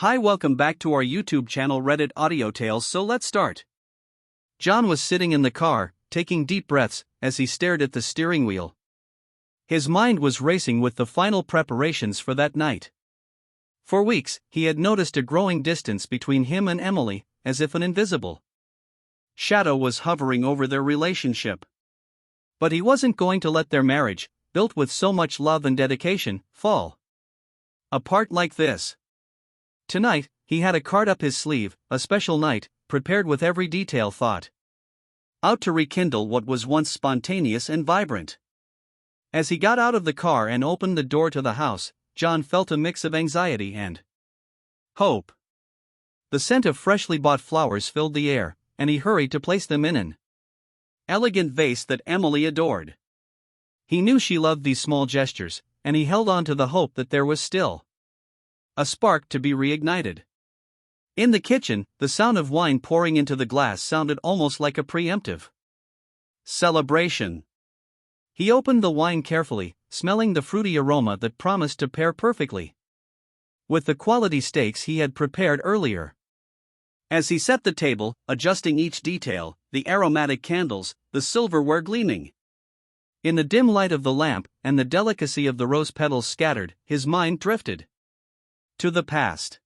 Hi, welcome back to our YouTube channel Reddit Audio Tales. So let's start. John was sitting in the car, taking deep breaths, as he stared at the steering wheel. His mind was racing with the final preparations for that night. For weeks, he had noticed a growing distance between him and Emily, as if an invisible shadow was hovering over their relationship. But he wasn't going to let their marriage, built with so much love and dedication, fall apart like this. Tonight, he had a card up his sleeve, a special night, prepared with every detail thought out to rekindle what was once spontaneous and vibrant. As he got out of the car and opened the door to the house, John felt a mix of anxiety and hope. The scent of freshly bought flowers filled the air, and he hurried to place them in an elegant vase that Emily adored. He knew she loved these small gestures, and he held on to the hope that there was still a spark to be reignited. In the kitchen, the sound of wine pouring into the glass sounded almost like a preemptive celebration. He opened the wine carefully, smelling the fruity aroma that promised to pair perfectly with the quality steaks he had prepared earlier. As he set the table, adjusting each detail, the aromatic candles, the silverware gleaming in the dim light of the lamp, and the delicacy of the rose petals scattered, his mind drifted to the past.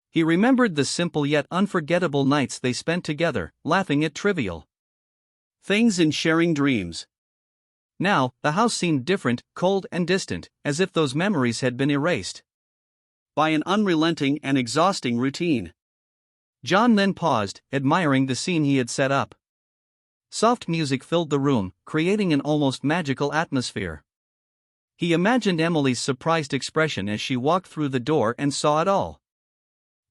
He remembered the simple yet unforgettable nights they spent together, laughing at trivial things and sharing dreams. Now, the house seemed different, cold and distant, as if those memories had been erased by an unrelenting and exhausting routine. John then paused, admiring the scene he had set up. Soft music filled the room, creating an almost magical atmosphere. He imagined Emily's surprised expression as she walked through the door and saw it all.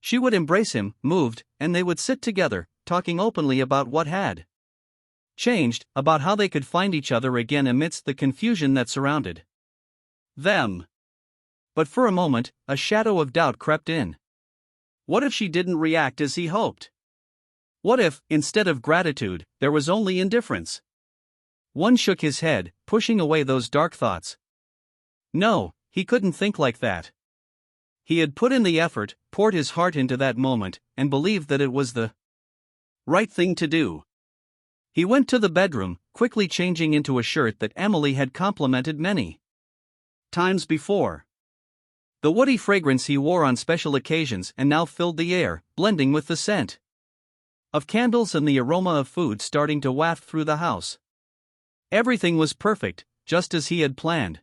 She would embrace him, moved, and they would sit together, talking openly about what had changed, about how they could find each other again amidst the confusion that surrounded them. But for a moment, a shadow of doubt crept in. What if she didn't react as he hoped? What if, instead of gratitude, there was only indifference? One shook his head, pushing away those dark thoughts. No, he couldn't think like that. He had put in the effort, poured his heart into that moment, and believed that it was the right thing to do. He went to the bedroom, quickly changing into a shirt that Emily had complimented many times before. The woody fragrance he wore on special occasions and now filled the air, blending with the scent of candles and the aroma of food starting to waft through the house. Everything was perfect, just as he had planned.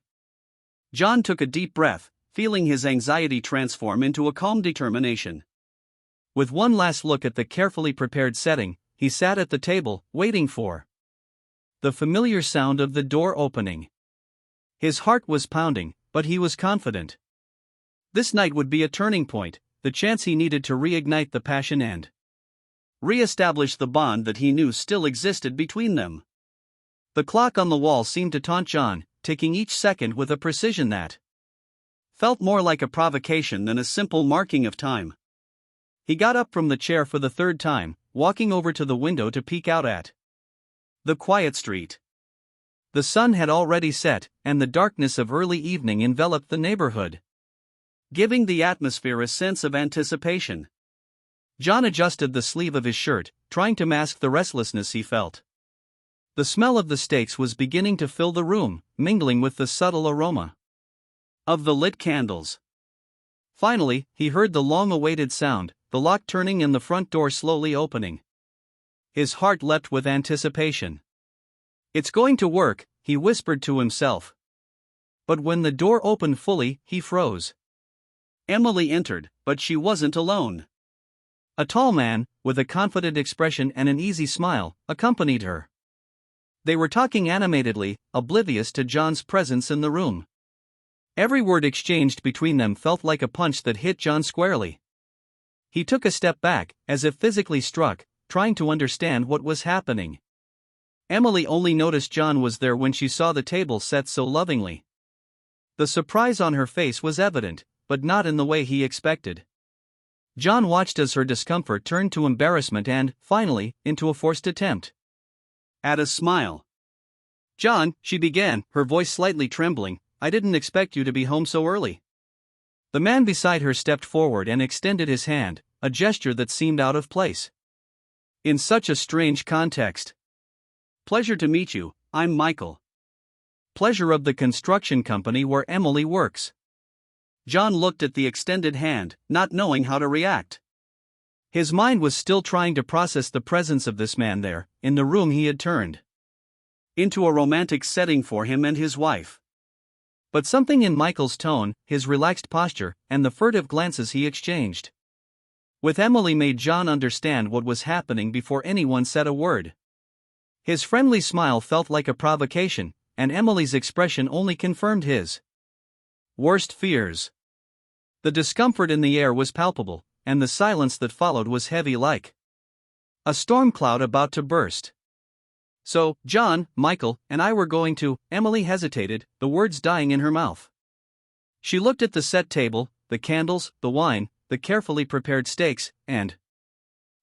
John took a deep breath, feeling his anxiety transform into a calm determination. With one last look at the carefully prepared setting, he sat at the table, waiting for the familiar sound of the door opening. His heart was pounding, but he was confident. This night would be a turning point, the chance he needed to reignite the passion and re-establish the bond that he knew still existed between them. The clock on the wall seemed to taunt John, ticking each second with a precision that felt more like a provocation than a simple marking of time. He got up from the chair for the third time, walking over to the window to peek out at the quiet street. The sun had already set, and the darkness of early evening enveloped the neighborhood, giving the atmosphere a sense of anticipation. John adjusted the sleeve of his shirt, trying to mask the restlessness he felt. The smell of the steaks was beginning to fill the room, mingling with the subtle aroma of the lit candles. Finally, he heard the long-awaited sound, the lock turning and the front door slowly opening. His heart leapt with anticipation. "It's going to work," he whispered to himself. But when the door opened fully, he froze. Emily entered, but she wasn't alone. A tall man, with a confident expression and an easy smile, accompanied her. They were talking animatedly, oblivious to John's presence in the room. Every word exchanged between them felt like a punch that hit John squarely. He took a step back, as if physically struck, trying to understand what was happening. Emily only noticed John was there when she saw the table set so lovingly. The surprise on her face was evident, but not in the way he expected. John watched as her discomfort turned to embarrassment and, finally, into a forced attempt at a smile. "John," she began, her voice slightly trembling, "I didn't expect you to be home so early." The man beside her stepped forward and extended his hand, a gesture that seemed out of place in such a strange context. "Pleasure to meet you, I'm Michael. Pleasure of the construction company where Emily works." John looked at the extended hand, not knowing how to react. His mind was still trying to process the presence of this man there, in the room he had turned into a romantic setting for him and his wife. But something in Michael's tone, his relaxed posture, and the furtive glances he exchanged with Emily made John understand what was happening before anyone said a word. His friendly smile felt like a provocation, and Emily's expression only confirmed his worst fears. The discomfort in the air was palpable, and the silence that followed was heavy like a storm cloud about to burst. "So, John, Michael, and I were going to," Emily hesitated, the words dying in her mouth. She looked at the set table, the candles, the wine, the carefully prepared steaks, and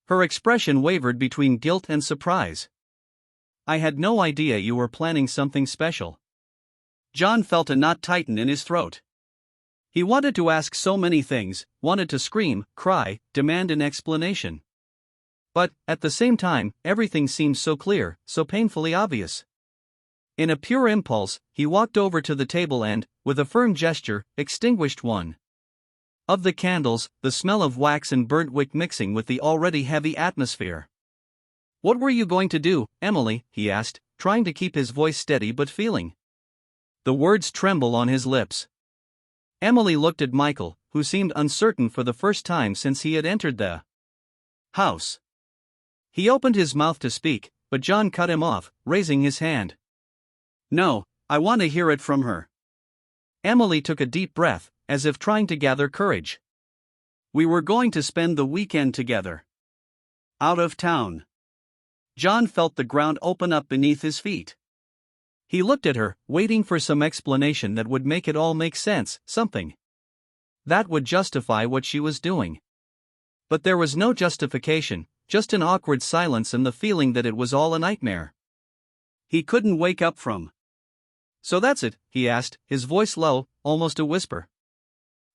her expression wavered between guilt and surprise. "I had no idea you were planning something special." John felt a knot tighten in his throat. He wanted to ask so many things, wanted to scream, cry, demand an explanation. But, at the same time, everything seemed so clear, so painfully obvious. In a pure impulse, he walked over to the table and, with a firm gesture, extinguished one of the candles, the smell of wax and burnt wick mixing with the already heavy atmosphere. "What were you going to do, Emily?" he asked, trying to keep his voice steady but feeling the words tremble on his lips. Emily looked at Michael, who seemed uncertain for the first time since he had entered the house. He opened his mouth to speak, but John cut him off, raising his hand. "No, I want to hear it from her." Emily took a deep breath, as if trying to gather courage. "We were going to spend the weekend together. Out of town." John felt the ground open up beneath his feet. He looked at her, waiting for some explanation that would make it all make sense, something that would justify what she was doing. But there was no justification, just an awkward silence and the feeling that it was all a nightmare he couldn't wake up from. "So that's it?" he asked, his voice low, almost a whisper.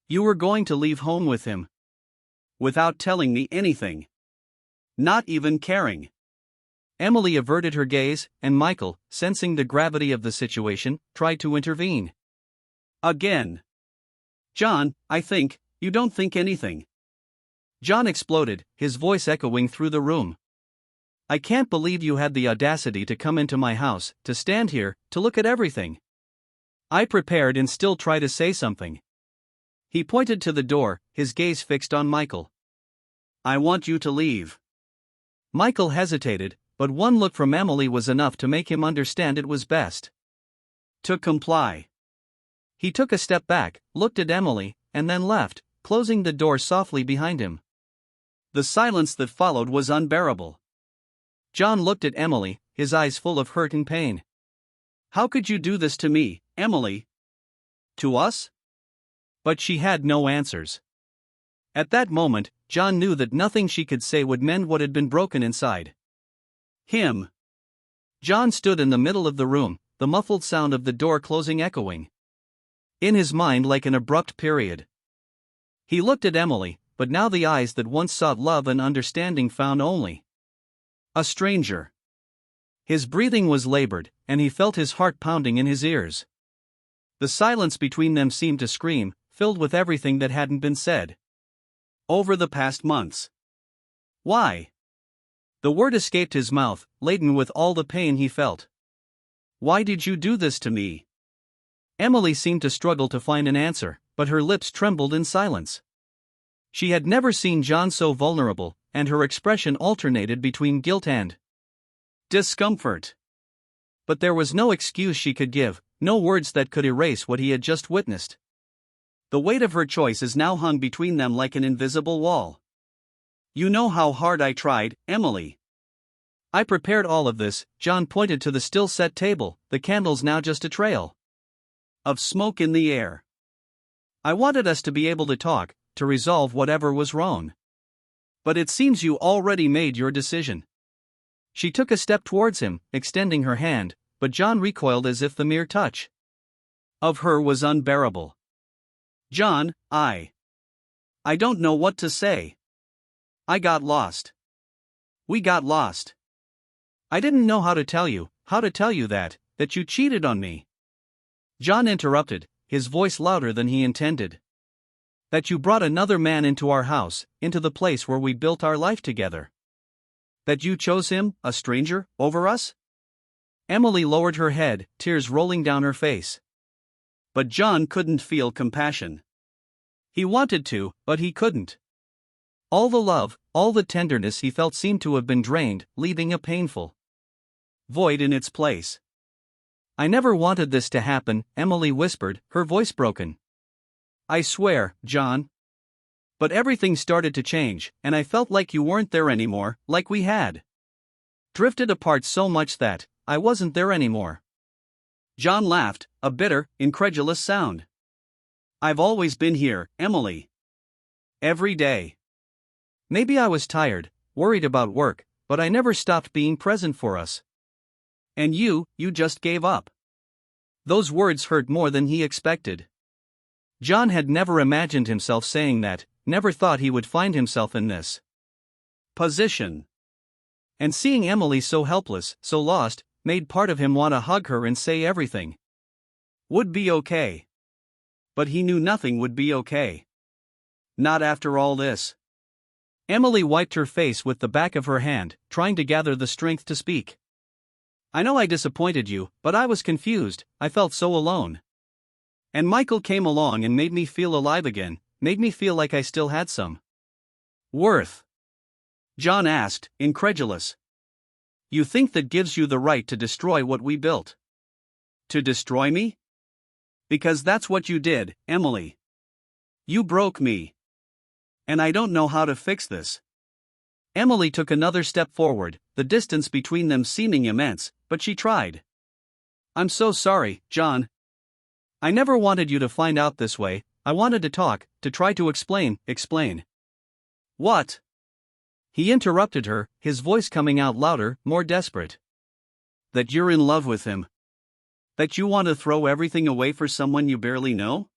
"You were going to leave home with him? Without telling me anything? Not even caring?" Emily averted her gaze, and Michael, sensing the gravity of the situation, tried to intervene. "Again. John, I think, you don't think anything." John exploded, his voice echoing through the room. "I can't believe you had the audacity to come into my house, to stand here, to look at everything." I prepared and still try to say something. He pointed to the door, his gaze fixed on Michael. "I want you to leave." Michael hesitated, but one look from Emily was enough to make him understand it was best to comply. He took a step back, looked at Emily, and then left, closing the door softly behind him. The silence that followed was unbearable. John looked at Emily, his eyes full of hurt and pain. "How could you do this to me, Emily? To us?" But she had no answers. At that moment, John knew that nothing she could say would mend what had been broken inside him. John stood in the middle of the room, the muffled sound of the door closing echoing in his mind like an abrupt period. He looked at Emily, but now the eyes that once sought love and understanding found only a stranger. His breathing was labored, and he felt his heart pounding in his ears. The silence between them seemed to scream, filled with everything that hadn't been said over the past months. "Why?" The word escaped his mouth, laden with all the pain he felt. "Why did you do this to me?" Emily seemed to struggle to find an answer, but her lips trembled in silence. She had never seen John so vulnerable, and her expression alternated between guilt and discomfort. But there was no excuse she could give, no words that could erase what he had just witnessed. The weight of her choices now hung between them like an invisible wall. "You know how hard I tried, Emily. I prepared all of this." John pointed to the still set table, the candles now just a trail of smoke in the air. "I wanted us to be able to talk, to resolve whatever was wrong. But it seems you already made your decision." She took a step towards him, extending her hand, but John recoiled as if the mere touch of her was unbearable. John, I don't know what to say. I got lost. We got lost. I didn't know how to tell you that you cheated on me. John interrupted, his voice louder than he intended. That you brought another man into our house, into the place where we built our life together. That you chose him, a stranger, over us? Emily lowered her head, tears rolling down her face. But John couldn't feel compassion. He wanted to, but he couldn't. All the love, all the tenderness he felt seemed to have been drained, leaving a painful void in its place. I never wanted this to happen, Emily whispered, her voice broken. I swear, John. But everything started to change, and I felt like you weren't there anymore, like we had drifted apart so much that I wasn't there anymore. John laughed, a bitter, incredulous sound. I've always been here, Emily. Every day. Maybe I was tired, worried about work, but I never stopped being present for us. And you just gave up. Those words hurt more than he expected. John had never imagined himself saying that, never thought he would find himself in this position. And seeing Emily so helpless, so lost, made part of him want to hug her and say everything would be okay. But he knew nothing would be okay. Not after all this. Emily wiped her face with the back of her hand, trying to gather the strength to speak. I know I disappointed you, but I was confused, I felt so alone. And Michael came along and made me feel alive again, made me feel like I still had some worth. John asked, incredulous. You think that gives you the right to destroy what we built? To destroy me? Because that's what you did, Emily. You broke me. And I don't know how to fix this. Emily took another step forward, the distance between them seeming immense, but she tried. I'm so sorry, John. I never wanted you to find out this way, I wanted to talk, to try to explain. What? He interrupted her, his voice coming out louder, more desperate. That you're in love with him. That you want to throw everything away for someone you barely know?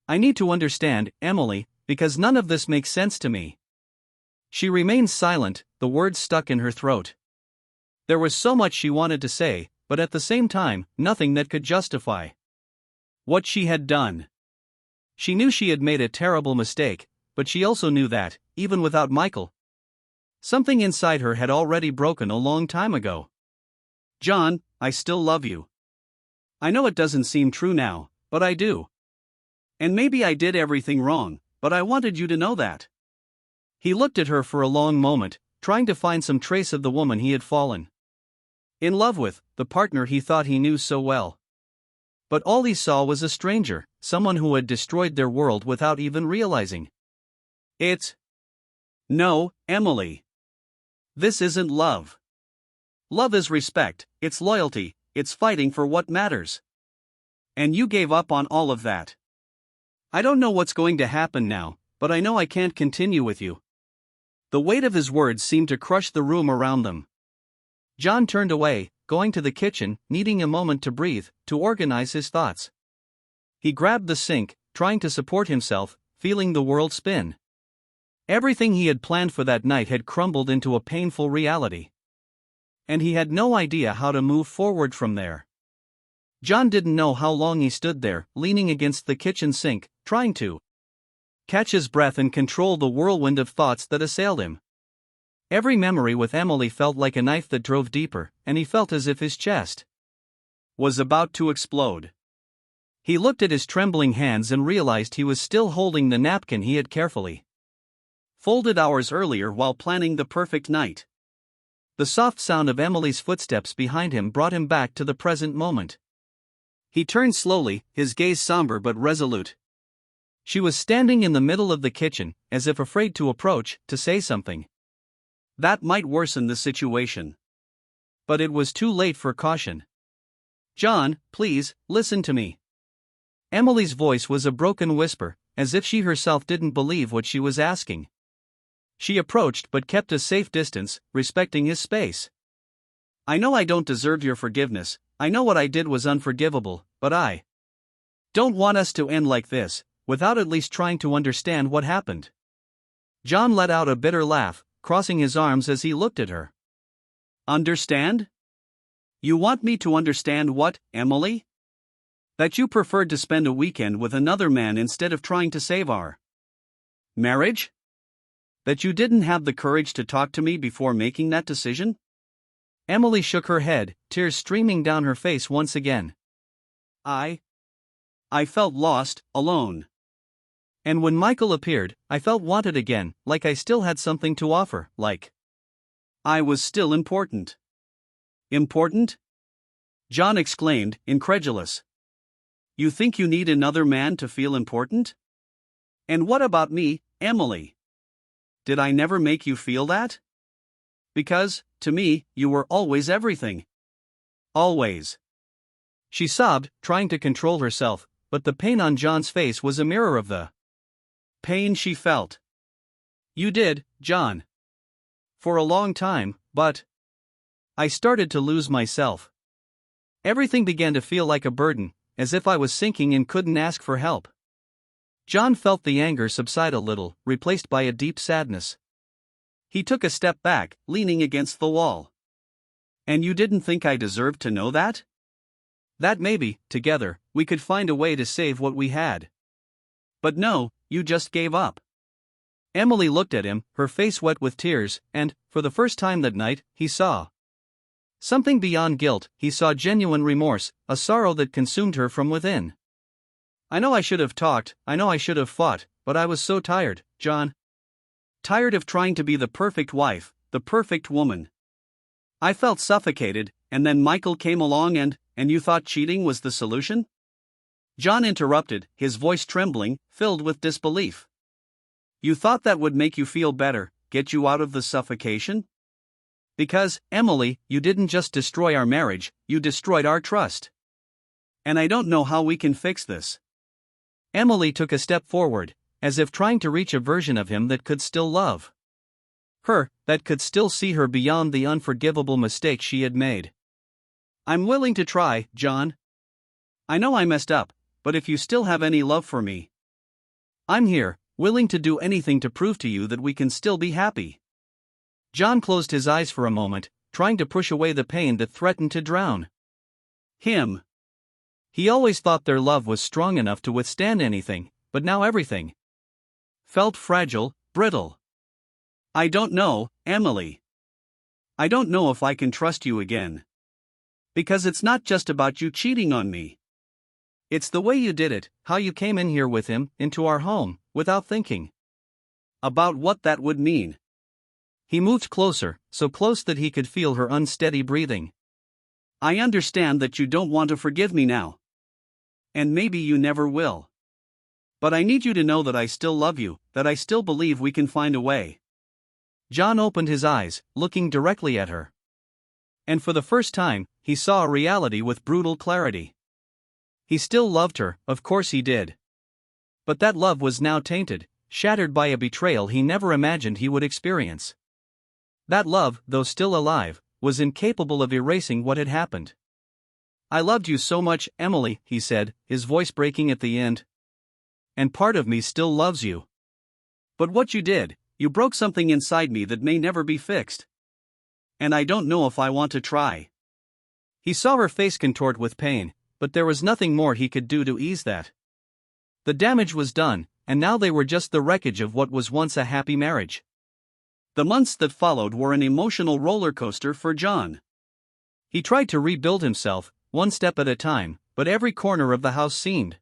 I need to understand, Emily, because none of this makes sense to me. She remained silent, the words stuck in her throat. There was so much she wanted to say, but at the same time, nothing that could justify what she had done. She knew she had made a terrible mistake, but she also knew that, even without Michael, something inside her had already broken a long time ago. John, I still love you. I know it doesn't seem true now, but I do. And maybe I did everything wrong, but I wanted you to know that. He looked at her for a long moment, trying to find some trace of the woman he had fallen in love with, the partner he thought he knew so well. But all he saw was a stranger, someone who had destroyed their world without even realizing it. No, Emily. This isn't love. Love is respect, it's loyalty, it's fighting for what matters. And you gave up on all of that. I don't know what's going to happen now, but I know I can't continue with you. The weight of his words seemed to crush the room around them. John turned away, going to the kitchen, needing a moment to breathe, to organize his thoughts. He grabbed the sink, trying to support himself, feeling the world spin. Everything he had planned for that night had crumbled into a painful reality. And he had no idea how to move forward from there. John didn't know how long he stood there, leaning against the kitchen sink, trying to catch his breath and control the whirlwind of thoughts that assailed him. Every memory with Emily felt like a knife that drove deeper, and he felt as if his chest was about to explode. He looked at his trembling hands and realized he was still holding the napkin he had carefully folded hours earlier while planning the perfect night. The soft sound of Emily's footsteps behind him brought him back to the present moment. He turned slowly, his gaze somber but resolute. She was standing in the middle of the kitchen, as if afraid to approach, to say something that might worsen the situation. But it was too late for caution. John, please, listen to me. Emily's voice was a broken whisper, as if she herself didn't believe what she was asking. She approached but kept a safe distance, respecting his space. I know I don't deserve your forgiveness, I know what I did was unforgivable, but I don't want us to end like this, without at least trying to understand what happened. John let out a bitter laugh, crossing his arms as he looked at her. Understand? You want me to understand what, Emily? That you preferred to spend a weekend with another man instead of trying to save our marriage? That you didn't have the courage to talk to me before making that decision? Emily shook her head, tears streaming down her face once again. I felt lost, alone. And when Michael appeared, I felt wanted again, like I still had something to offer, like I was still important. Important? John exclaimed, incredulous. You think you need another man to feel important? And what about me, Emily? Did I never make you feel that? Because, to me, you were always everything. Always. She sobbed, trying to control herself, but the pain on John's face was a mirror of the pain she felt. You did, John. For a long time, but I started to lose myself. Everything began to feel like a burden, as if I was sinking and couldn't ask for help. John felt the anger subside a little, replaced by a deep sadness. He took a step back, leaning against the wall. And you didn't think I deserved to know that? That maybe, together, we could find a way to save what we had. But no, you just gave up. Emily looked at him, her face wet with tears, and, for the first time that night, he saw something beyond guilt. He saw genuine remorse, a sorrow that consumed her from within. I know I should have talked, I know I should have fought, but I was so tired, John. Tired of trying to be the perfect wife, the perfect woman. I felt suffocated, and then Michael came along and you thought cheating was the solution? John interrupted, his voice trembling, filled with disbelief. You thought that would make you feel better, get you out of the suffocation? Because, Emily, you didn't just destroy our marriage, you destroyed our trust. And I don't know how we can fix this. Emily took a step forward, as if trying to reach a version of him that could still love her, that could still see her beyond the unforgivable mistake she had made. I'm willing to try, John. I know I messed up, but if you still have any love for me, I'm here, willing to do anything to prove to you that we can still be happy. John closed his eyes for a moment, trying to push away the pain that threatened to drown him. He always thought their love was strong enough to withstand anything, but now everything felt fragile, brittle. I don't know, Emily. I don't know if I can trust you again. Because it's not just about you cheating on me. It's the way you did it, how you came in here with him, into our home, without thinking about what that would mean. He moved closer, so close that he could feel her unsteady breathing. I understand that you don't want to forgive me now. And maybe you never will. But I need you to know that I still love you, that I still believe we can find a way. John opened his eyes, looking directly at her. And for the first time, he saw a reality with brutal clarity. He still loved her, of course he did. But that love was now tainted, shattered by a betrayal he never imagined he would experience. That love, though still alive, was incapable of erasing what had happened. I loved you so much, Emily, he said, his voice breaking at the end. And part of me still loves you. But what you did, you broke something inside me that may never be fixed. And I don't know if I want to try. He saw her face contort with pain, but there was nothing more he could do to ease that. The damage was done, and now they were just the wreckage of what was once a happy marriage. The months that followed were an emotional roller coaster for John. He tried to rebuild himself, one step at a time, but every corner of the house seemed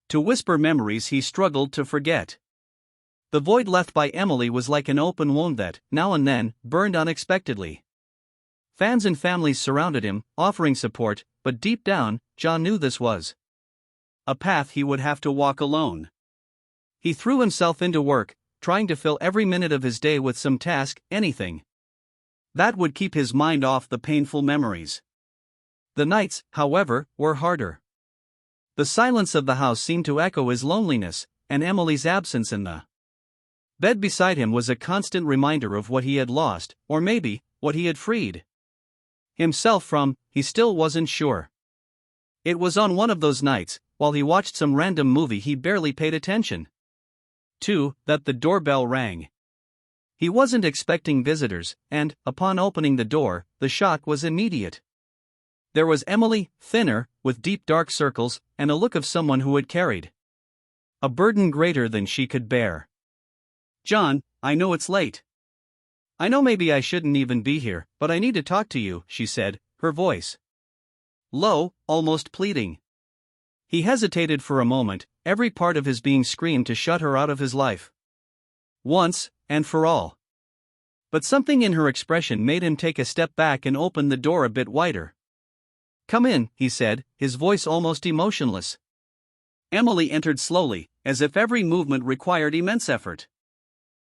to whisper memories he struggled to forget. The void left by Emily was like an open wound that, now and then, burned unexpectedly. Fans and families surrounded him, offering support, but deep down, John knew this was a path he would have to walk alone. He threw himself into work, trying to fill every minute of his day with some task, anything that would keep his mind off the painful memories. The nights, however, were harder. The silence of the house seemed to echo his loneliness, and Emily's absence in the bed beside him was a constant reminder of what he had lost, or maybe, what he had freed himself from, he still wasn't sure. It was on one of those nights, while he watched some random movie he barely paid attention. 2. That the doorbell rang. He wasn't expecting visitors, and, upon opening the door, the shock was immediate. There was Emily, thinner, with deep dark circles, and a look of someone who had carried a burden greater than she could bear. "John, I know it's late. I know maybe I shouldn't even be here, but I need to talk to you," she said, her voice low, almost pleading. He hesitated for a moment, every part of his being screamed to shut her out of his life. Once, and for all. But something in her expression made him take a step back and open the door a bit wider. "Come in," he said, his voice almost emotionless. Emily entered slowly, as if every movement required immense effort.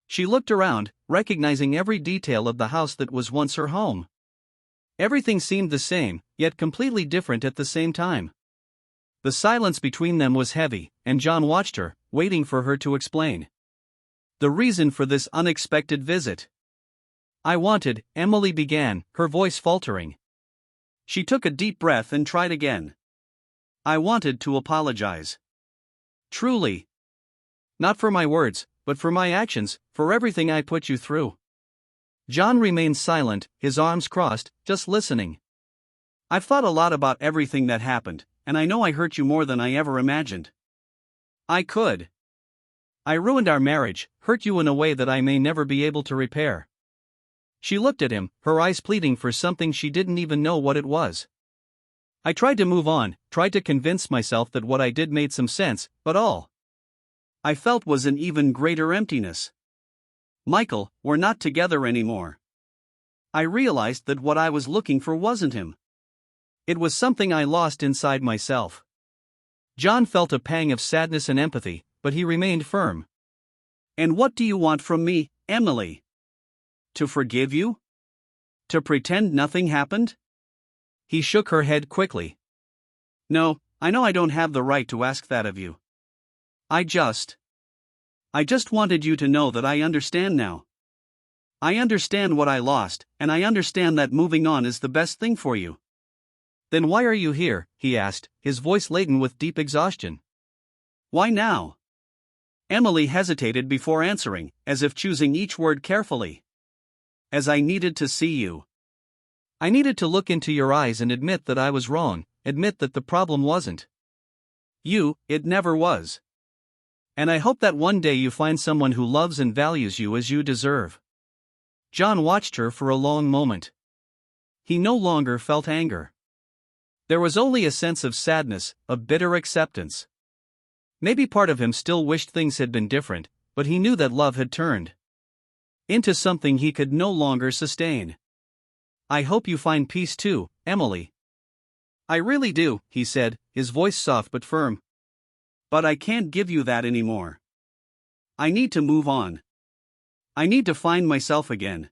She looked around, recognizing every detail of the house that was once her home. Everything seemed the same, yet completely different at the same time. The silence between them was heavy, and John watched her, waiting for her to explain the reason for this unexpected visit. Emily began, her voice faltering. She took a deep breath and tried again. "I wanted to apologize. Truly. Not for my words, but for my actions, for everything I put you through." John remained silent, his arms crossed, just listening. "I've thought a lot about everything that happened, and I know I hurt you more than I ever imagined. I ruined our marriage, hurt you in a way that I may never be able to repair." She looked at him, her eyes pleading for something she didn't even know what it was. "I tried to move on, tried to convince myself that what I did made some sense, but all I felt was an even greater emptiness. Michael, we're not together anymore. I realized that what I was looking for wasn't him. It was something I lost inside myself." John felt a pang of sadness and empathy, but he remained firm. "And what do you want from me, Emily? To forgive you? To pretend nothing happened?" He shook her head quickly. "No, I know I don't have the right to ask that of you. I just wanted you to know that I understand now. I understand what I lost, and I understand that moving on is the best thing for you." "Then why are you here?" he asked, his voice laden with deep exhaustion. "Why now?" Emily hesitated before answering, as if choosing each word carefully. "As I needed to see you. I needed to look into your eyes and admit that I was wrong, admit that the problem wasn't you, it never was. And I hope that one day you find someone who loves and values you as you deserve." John watched her for a long moment. He no longer felt anger. There was only a sense of sadness, of bitter acceptance. Maybe part of him still wished things had been different, but he knew that love had turned into something he could no longer sustain. "I hope you find peace too, Emily." "I really do," he said, his voice soft but firm. "But I can't give you that anymore. I need to move on. I need to find myself again."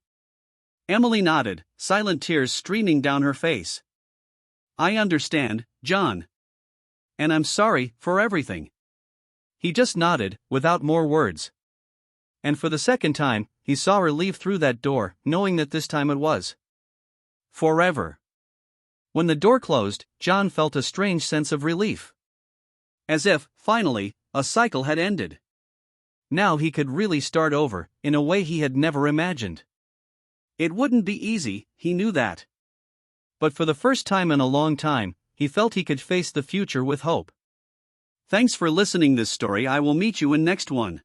Emily nodded, silent tears streaming down her face. "I understand, John. And I'm sorry for everything." He just nodded, without more words. And for the second time, he saw her leave through that door, knowing that this time it was forever. When the door closed, John felt a strange sense of relief. As if, finally, a cycle had ended. Now he could really start over, in a way he had never imagined. It wouldn't be easy, he knew that. But for the first time in a long time, he felt he could face the future with hope. Thanks for listening this story. I will meet you in next one.